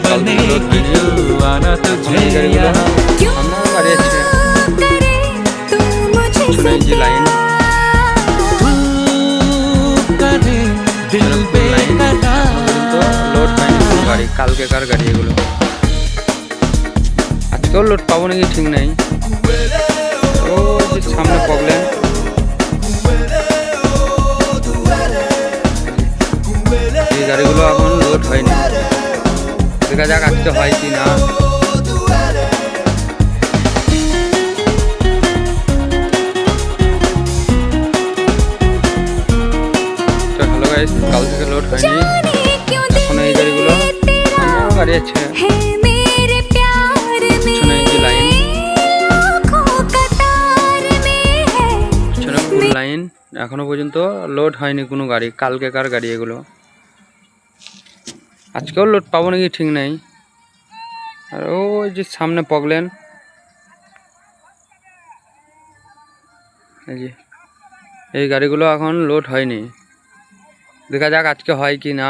बनने की क्यों आना तुझे यहाँ क्यों करे तुम मुझे जी लाइन करे दिल बेकरार লোড হয়নি কোনো গাড়ি, কালকেকার গাড়ি এগুলো। আজকেও লোড পাবো নাকি ঠিক নেই। ও যে সামনে প্রবলেম, এই গাড়িগুলো এখন লোড হয়নি, দেখা যাক আজকে হয় কি না। হ্যালো গাইস, কাল থেকে লোড হয়নি এখন এই গাড়িগুলো। গাড়ি আছে পিছনে যে লাইন, পিছনে ফুল লাইন, এখনো পর্যন্ত লোড হয়নি কোনো গাড়ি, কালকেকার গাড়ি এগুলো। আজকেও লোড পাবো নাকি ঠিক নেই। আর ওই যে সামনে প্রবলেম, এই যে এই গাড়িগুলো এখন লোড হয়নি, দেখা যাক আজকে হয় কি না।